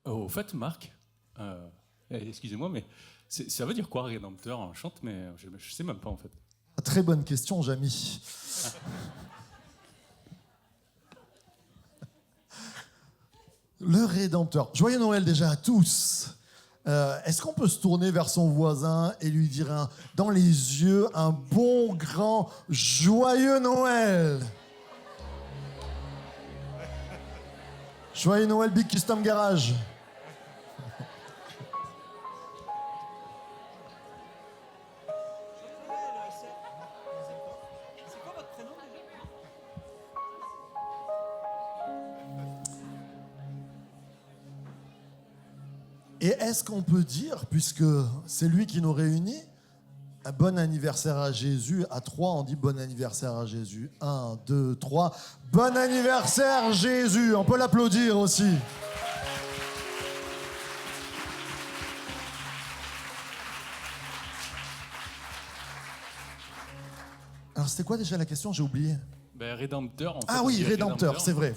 Au fait, Marc, excusez-moi, mais ça veut dire quoi, rédempteur? On chante, mais je sais même pas en fait. Très bonne question, Jamy. Le Rédempteur. Joyeux Noël déjà à tous. Est-ce qu'on peut se tourner vers son voisin et lui dire dans les yeux un bon grand Joyeux Noël? Joyeux Noël Big Custom Garage. Et est-ce qu'on peut dire, puisque c'est lui qui nous réunit, un bon anniversaire à Jésus? À 3, on dit bon anniversaire à Jésus. 1, 2, 3. Bon anniversaire Jésus. On peut l'applaudir aussi. Alors c'était quoi déjà la question? J'ai oublié. Ben, rédempteur, en fait. Ah on oui, dit rédempteur, c'est vrai.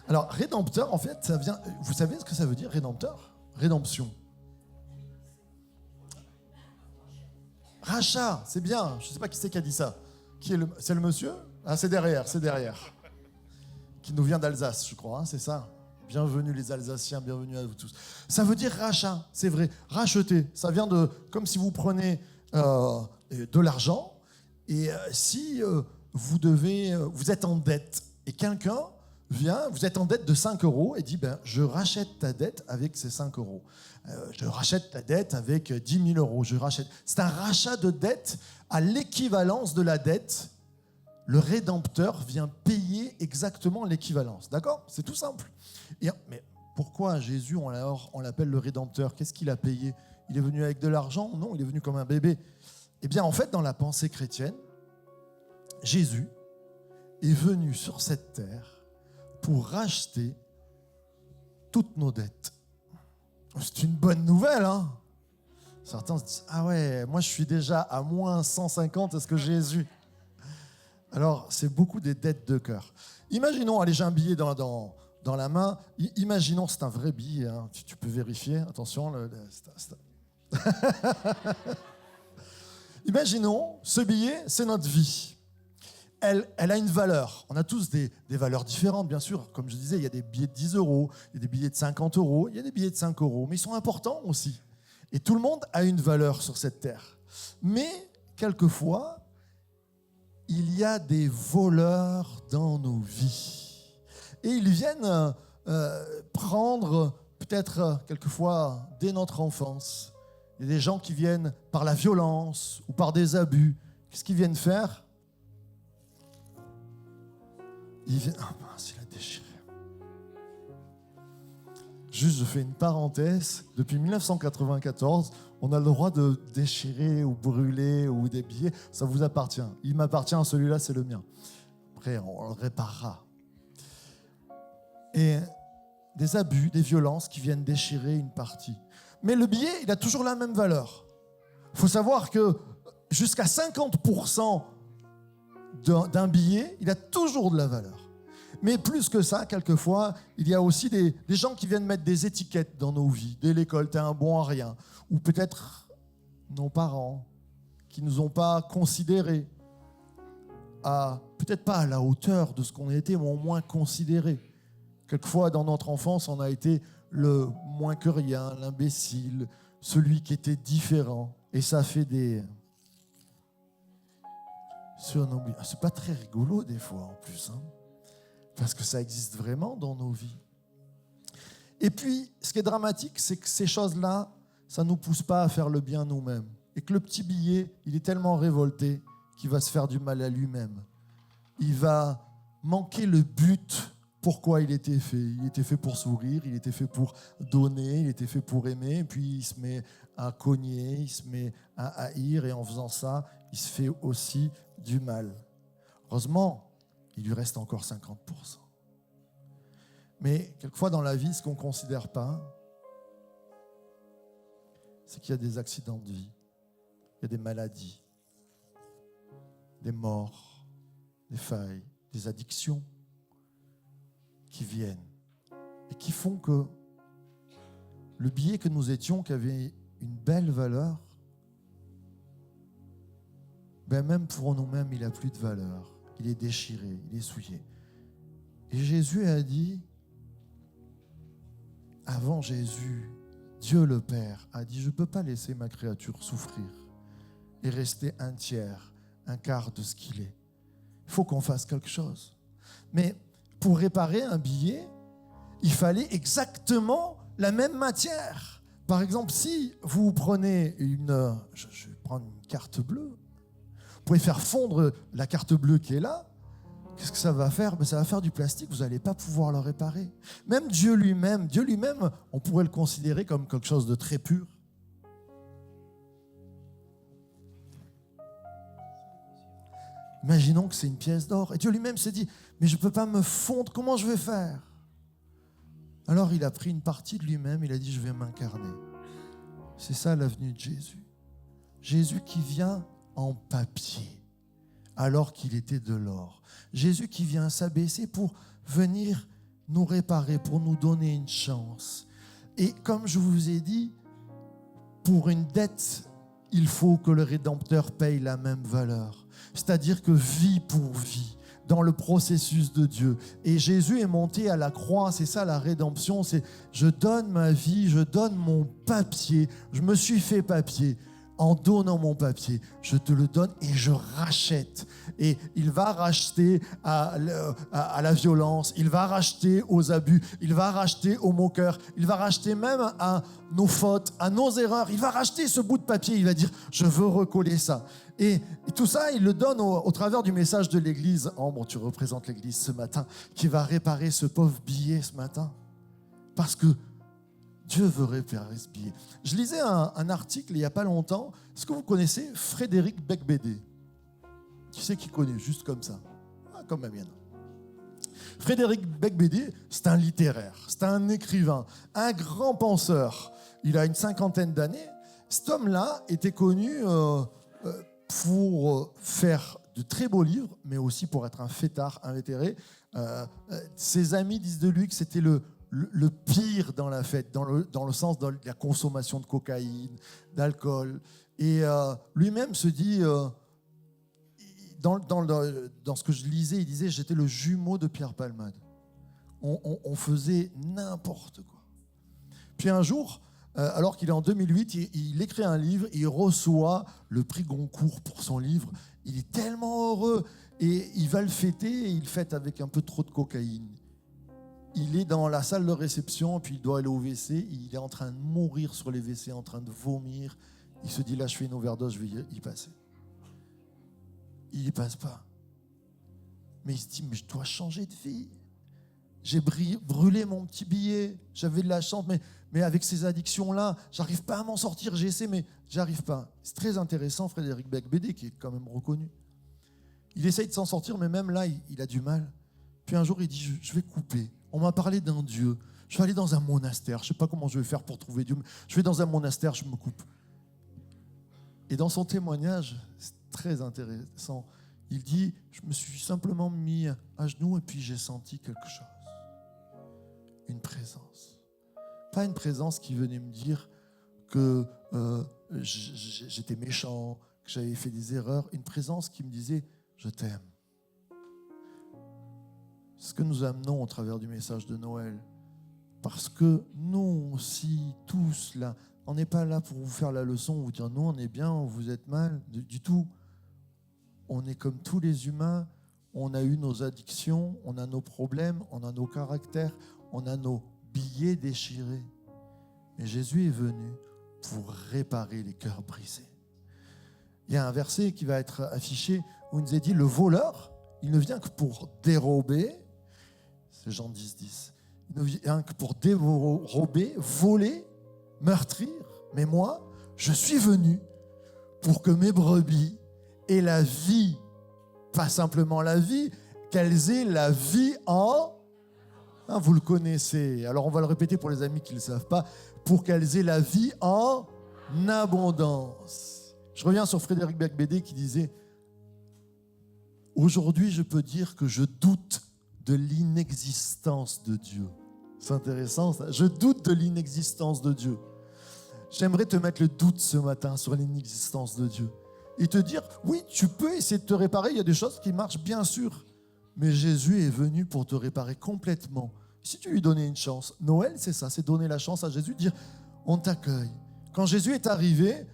Alors rédempteur, en fait, ça vient... Vous savez ce que ça veut dire, rédempteur? Rédemption. Rachat, c'est bien. Je ne sais pas qui c'est qui a dit ça. C'est le monsieur? Ah, c'est derrière. Qui nous vient d'Alsace, je crois, hein, c'est ça? Bienvenue les Alsaciens, bienvenue à vous tous. Ça veut dire rachat, c'est vrai. Racheter, ça vient de... Comme si vous prenez de l'argent et si vous êtes en dette et quelqu'un vient, vous êtes en dette de 5 euros et dit, je rachète ta dette avec ces 5 euros. Je rachète ta dette avec 10 000 euros. C'est un rachat de dette à l'équivalence de la dette. Le Rédempteur vient payer exactement l'équivalence. D'accord? C'est tout simple. Mais pourquoi Jésus, on l'appelle le Rédempteur? Qu'est-ce qu'il a payé? Il est venu avec de l'argent? Non, il est venu comme un bébé. Eh bien, en fait, dans la pensée chrétienne, Jésus est venu sur cette terre pour racheter toutes nos dettes. C'est une bonne nouvelle, hein? Certains se disent, ah ouais, moi je suis déjà à moins 150, est-ce que Jésus... Alors, c'est beaucoup des dettes de cœur. Imaginons, allez, j'ai un billet dans la main. Imaginons, c'est un vrai billet, hein. Tu peux vérifier, attention. Imaginons, ce billet, c'est notre vie. Elle a une valeur. On a tous des valeurs différentes, bien sûr. Comme je disais, il y a des billets de 10 euros, il y a des billets de 50 euros, il y a des billets de 5 euros, mais ils sont importants aussi. Et tout le monde a une valeur sur cette terre. Mais, quelquefois, il y a des voleurs dans nos vies. Et ils viennent prendre, peut-être quelquefois, dès notre enfance. Il y a des gens qui viennent par la violence ou par des abus. Qu'est-ce qu'ils viennent faire? Ils viennent... Ah mince, il a déchiré. Juste, je fais une parenthèse. Depuis 1994, on a le droit de déchirer ou brûler ou des billets. Ça vous appartient. Il m'appartient, celui-là, c'est le mien. Après, on le réparera. Et des abus, des violences qui viennent déchirer une partie. Mais le billet, il a toujours la même valeur. Il faut savoir que jusqu'à 50% d'un billet, il a toujours de la valeur. Mais plus que ça, quelquefois, il y a aussi des gens qui viennent mettre des étiquettes dans nos vies. Dès l'école, t'es un bon à rien. Ou peut-être nos parents qui ne nous ont pas considérés, peut-être pas à la hauteur de ce qu'on a été, mais au moins considérés. Quelquefois, dans notre enfance, on a été le moins que rien, l'imbécile, celui qui était différent. Et ça fait des... C'est pas très rigolo des fois en plus, hein, parce que ça existe vraiment dans nos vies. Et puis, ce qui est dramatique, c'est que ces choses-là, ça ne nous pousse pas à faire le bien nous-mêmes. Et que le petit billet, il est tellement révolté qu'il va se faire du mal à lui-même. Il va manquer le but pourquoi il était fait. Il était fait pour sourire, il était fait pour donner, il était fait pour aimer, et puis il se met à cogner, il se met à haïr, et en faisant ça, il se fait aussi du mal. Heureusement, il lui reste encore 50%. Mais quelquefois dans la vie, ce qu'on ne considère pas, c'est qu'il y a des accidents de vie, il y a des maladies, des morts, des failles, des addictions qui viennent et qui font que le billet que nous étions, qui avait une belle valeur, ben même pour nous-mêmes, il n'a plus de valeur. Il est déchiré, il est souillé. Et Jésus a dit, avant Jésus, Dieu le Père a dit, je ne peux pas laisser ma créature souffrir et rester un tiers, un quart de ce qu'il est. Il faut qu'on fasse quelque chose. Mais pour réparer un billet, il fallait exactement la même matière. Par exemple, si vous prenez je vais prendre une carte bleue, vous pouvez faire fondre la carte bleue qui est là. Qu'est-ce que ça va faire? Ça va faire du plastique, vous n'allez pas pouvoir le réparer. Même Dieu lui-même, on pourrait le considérer comme quelque chose de très pur. Imaginons que c'est une pièce d'or. Et Dieu lui-même s'est dit, mais je ne peux pas me fondre, comment je vais faire? Alors il a pris une partie de lui-même, il a dit, je vais m'incarner. C'est ça la venue de Jésus. Jésus qui vient en papier, alors qu'il était de l'or. Jésus qui vient s'abaisser pour venir nous réparer, pour nous donner une chance. Et comme je vous ai dit, pour une dette, il faut que le Rédempteur paye la même valeur. C'est-à-dire que vie pour vie, dans le processus de Dieu. Et Jésus est monté à la croix, c'est ça la rédemption, c'est je donne ma vie, je donne mon papier, je me suis fait papier. En donnant mon papier, je te le donne et je rachète. Et il va racheter à la violence, il va racheter aux abus, il va racheter aux moqueurs, il va racheter même à nos fautes, à nos erreurs. Il va racheter ce bout de papier, il va dire, je veux recoller ça. Et tout ça, il le donne au travers du message de l'Église. Ambre, tu représentes l'Église ce matin, qui va réparer ce pauvre billet ce matin. Parce que Dieu veut réparer ce billet. Je lisais un article il n'y a pas longtemps. Est-ce que vous connaissez Frédéric Beigbeder? Qui c'est qui connaît? Juste comme ça. Comme la mienne. Frédéric Beigbeder, c'est un littéraire, c'est un écrivain, un grand penseur. Il a une 50aine d'années. Cet homme-là était connu pour faire de très beaux livres, mais aussi pour être un fêtard invétéré. Ses amis disent de lui que c'était le pire dans la fête, dans le sens de la consommation de cocaïne, d'alcool. Et lui-même se dit, dans ce que je lisais, il disait, j'étais le jumeau de Pierre Palmade. On faisait n'importe quoi. Puis un jour, alors qu'il est en 2008, il écrit un livre, il reçoit le prix Goncourt pour son livre. Il est tellement heureux et il va le fêter, et il fête avec un peu trop de cocaïne. Il est dans la salle de réception, puis il doit aller au WC. Il est en train de mourir sur les WC, en train de vomir. Il se dit, là, je fais une overdose, je vais y passer. Il n'y passe pas. Mais il se dit, mais je dois changer de vie. J'ai brûlé mon petit billet. J'avais de la chance, mais avec ces addictions-là, j'arrive pas à m'en sortir. J'essaie, mais j'arrive pas. C'est très intéressant, Frédéric Beigbeder, qui est quand même reconnu. Il essaye de s'en sortir, mais même là, il a du mal. Puis un jour, il dit, je vais couper. On m'a parlé d'un Dieu. Je vais aller dans un monastère. Je ne sais pas comment je vais faire pour trouver Dieu. Je vais dans un monastère, je me coupe. Et dans son témoignage, c'est très intéressant. Il dit, je me suis simplement mis à genoux et puis j'ai senti quelque chose. Une présence. Pas une présence qui venait me dire que j'étais méchant, que j'avais fait des erreurs. Une présence qui me disait, je t'aime. Ce que nous amenons au travers du message de Noël. Parce que nous aussi, tous là, on n'est pas là pour vous faire la leçon, vous dire nous on est bien, vous êtes mal, du tout. On est comme tous les humains, on a eu nos addictions, on a nos problèmes, on a nos caractères, on a nos billets déchirés. Mais Jésus est venu pour réparer les cœurs brisés. Il y a un verset qui va être affiché où il nous est dit, le voleur, il ne vient que pour dérober. C'est Jean 10. Il ne vient que pour dérober, voler, meurtrir. Mais moi, je suis venu pour que mes brebis aient la vie, pas simplement la vie, qu'elles aient la vie en... vous le connaissez. Alors on va le répéter pour les amis qui ne le savent pas. Pour qu'elles aient la vie en abondance. Je reviens sur Frédéric Beigbeder qui disait, aujourd'hui je peux dire que je doute de l'inexistence de Dieu. C'est intéressant ça. Je doute de l'inexistence de Dieu. J'aimerais te mettre le doute ce matin sur l'inexistence de Dieu. Et te dire, oui, tu peux essayer de te réparer. Il y a des choses qui marchent bien sûr. Mais Jésus est venu pour te réparer complètement. Si tu lui donnais une chance, Noël c'est ça, c'est donner la chance à Jésus, dire, on t'accueille. Quand Jésus est arrivé,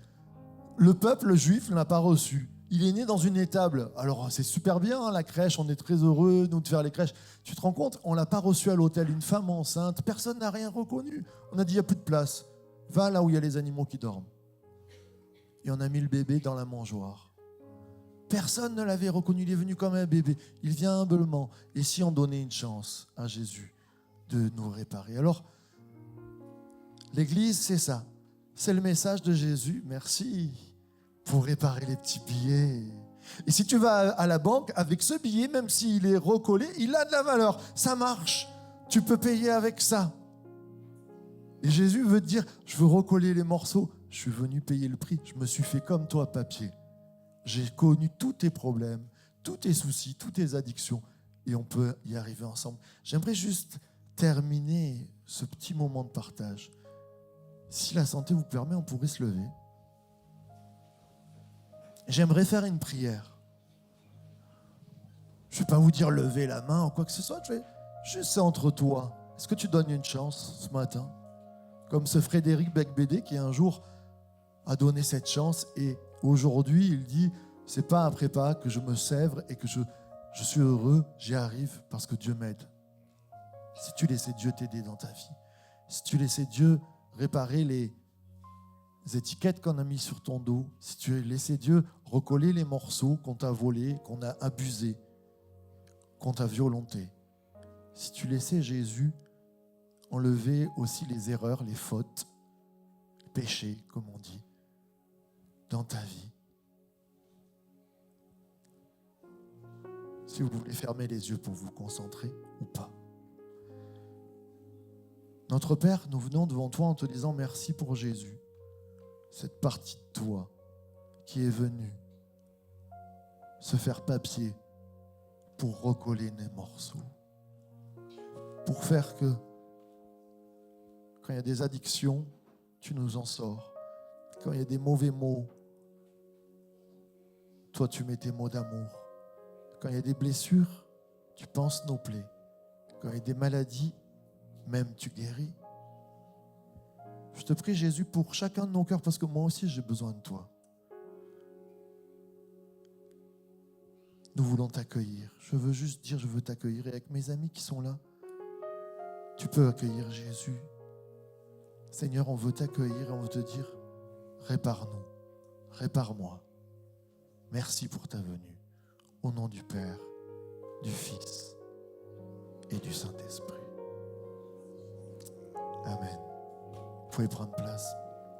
le peuple juif ne l'a pas reçu. Il est né dans une étable. Alors, c'est super bien, hein, la crèche, on est très heureux, nous, de faire les crèches. Tu te rends compte, on ne l'a pas reçu à l'hôtel, une femme enceinte, personne n'a rien reconnu. On a dit, il n'y a plus de place. Va là où il y a les animaux qui dorment. Et on a mis le bébé dans la mangeoire. Personne ne l'avait reconnu, il est venu comme un bébé. Il vient humblement. Et si on donnait une chance à Jésus de nous réparer? Alors, l'Église, c'est ça. C'est le message de Jésus. Merci pour réparer les petits billets. Et si tu vas à la banque, avec ce billet, même s'il est recollé, il a de la valeur. Ça marche. Tu peux payer avec ça. Et Jésus veut te dire, je veux recoller les morceaux. Je suis venu payer le prix. Je me suis fait comme toi, papier. J'ai connu tous tes problèmes, tous tes soucis, toutes tes addictions. Et on peut y arriver ensemble. J'aimerais juste terminer ce petit moment de partage. Si la santé vous permet, on pourrait se lever. J'aimerais faire une prière. Je ne vais pas vous dire lever la main ou quoi que ce soit. Je vais juste c'est entre toi. Est-ce que tu donnes une chance ce matin? Comme ce Frédéric Becbédé qui un jour a donné cette chance et aujourd'hui il dit c'est pas après pas que je me sèvre et que je suis heureux, j'y arrive parce que Dieu m'aide. Si tu laissais Dieu t'aider dans ta vie, si tu laissais Dieu réparer les étiquettes qu'on a mis sur ton dos, si tu laissais Dieu recoller les morceaux qu'on t'a volés, qu'on a abusés, qu'on t'a violentés, si tu laissais Jésus enlever aussi les erreurs, les fautes, les péchés, comme on dit, dans ta vie. Si vous voulez fermer les yeux pour vous concentrer ou pas. Notre Père, nous venons devant toi en te disant merci pour Jésus, cette partie de toi qui est venue se faire papier pour recoller les morceaux, pour faire que quand il y a des addictions, tu nous en sors. Quand il y a des mauvais mots, toi tu mets tes mots d'amour. Quand il y a des blessures, tu penses nos plaies. Quand il y a des maladies, même tu guéris. Je te prie Jésus pour chacun de nos cœurs parce que moi aussi j'ai besoin de toi. Nous voulons t'accueillir. Je veux juste dire, je veux t'accueillir. Et avec mes amis qui sont là, tu peux accueillir Jésus. Seigneur, on veut t'accueillir et on veut te dire, répare-nous, répare-moi. Merci pour ta venue. Au nom du Père, du Fils et du Saint-Esprit. Amen. Vous pouvez prendre place.